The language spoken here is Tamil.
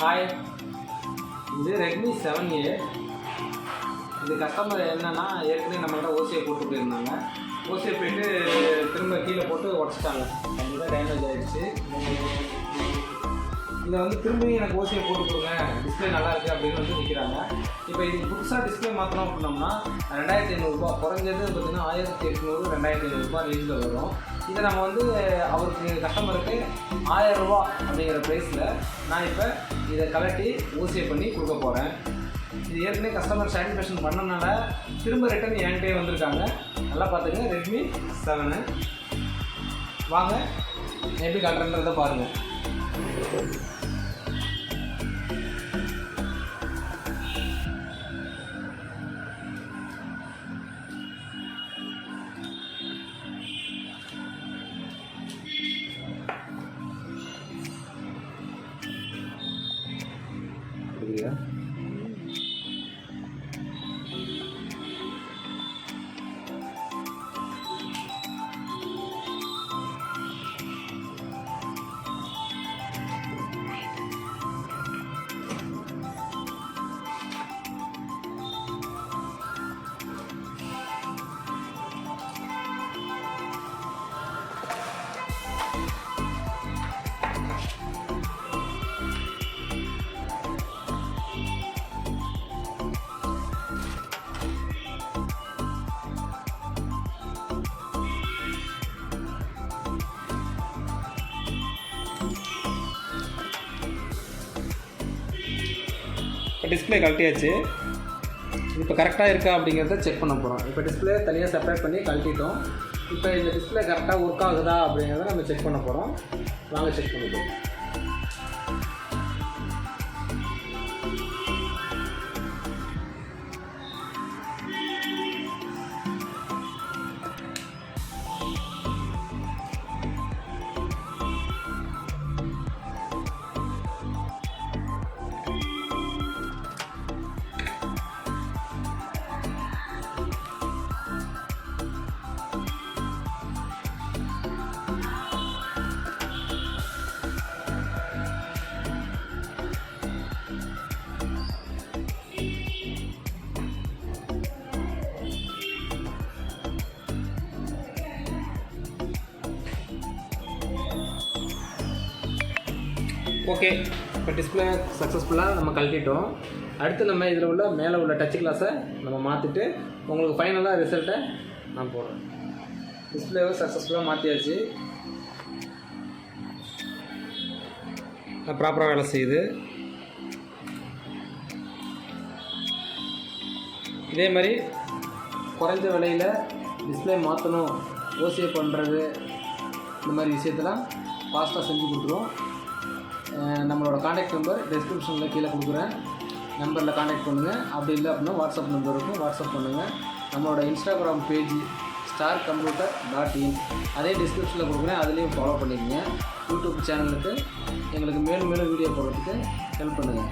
ஹாய், இது ரெட்மி 7A. இது கஸ்டமர் என்னென்னா ஏற்கனவே நம்மள்கிட்ட ஓசியை போட்டு போயிருந்தாங்க. ஓசியை போயிட்டு திரும்ப கீழே போட்டு உடச்சிட்டாங்க. கண்டிப்பாக டேமேஜ் ஆகிடுச்சு. இதை திரும்பியும் எனக்கு ஓசியை போட்டு கொடுங்க, டிஸ்பிளே நல்லா இருக்குது அப்படின்னு விற்கிறாங்க. இப்போ இது புதுசாக டிஸ்பிளே மாற்றணும் அப்படின்னோம்னா 2500 குறைஞ்சது பார்த்திங்கன்னா 1800 2500 ரேஞ்சில் வரும். இதை நம்ம அவருக்கு கஸ்டமருக்கு 1000 அப்படிங்கிற ப்ரைஸில் நான் இப்போ இதை கலட்டி ஓசியை பண்ணி கொடுக்க போகிறேன். இது ஏற்கனவே கஸ்டமர் சாட்டிஸ்ஃபேக்ஷன் பண்ணனால திரும்ப ரிட்டன் என்கிட்டே வந்திருக்காங்க. நல்லா பார்த்துங்க, ரெட்மி 7. வாங்க எப்படி கட்டுறன்றதை பாருங்கள். புரியுதா? டிஸ்பிளே கழட்டியாச்சு. இப்போ கரெக்டாக இருக்கா அப்படிங்கிறத செக் பண்ண போகிறோம். இப்போ டிஸ்பிளே தனியாக செப்பரேட் பண்ணி கழட்டிட்டோம். இப்போ இந்த டிஸ்பிளே கரெக்டாக ஒர்க் ஆகுதா அப்படிங்கிறத நம்ம செக் பண்ண போகிறோம். வாங்க செக் பண்ணிப்போம். ஓகே, இப்போ டிஸ்பிளே சக்ஸஸ்ஃபுல்லாக நம்ம கழட்டிட்டோம். அடுத்து நம்ம இதில் உள்ள மேலே உள்ள டச் கிளாஸை நம்ம மாற்றிட்டு உங்களுக்கு ஃபைனலாக ரிசல்ட்டை நான் போடுறேன். டிஸ்பிளேவை சக்ஸஸ்ஃபுல்லாக மாற்றியாச்சு. ப்ராப்பராக வேலை செய்யுது. இதே மாதிரி குறைஞ்ச விலையில் டிஸ்பிளே மாற்றணும், ஓசியை பண்ணுறது, இந்த மாதிரி விஷயத்தெல்லாம் ஃபாஸ்ட்டாக செஞ்சு கொடுத்துருவோம். நம்மளோட காண்டாக்ட் நம்பர் டிஸ்கிரிப்ஷனில் கீழே கொடுக்குறேன். நம்பரில் காண்டாக்ட் பண்ணுங்கள். அப்படி இல்லை அப்படின்னா வாட்ஸ்அப் நம்பர் இருக்கும், வாட்ஸ்அப் பண்ணுங்கள். நம்மளோட இன்ஸ்டாகிராம் பேஜ் starcomputer.in அதே டிஸ்கிரிப்ஷனில் கொடுக்குறேன், அதுலேயும் ஃபாலோ பண்ணிக்கங்க. யூடியூப் சேனலுக்கு எங்களுக்கு மேலும் மேலும் வீடியோ போடுறதுக்கு ஹெல்ப் பண்ணுங்கள்.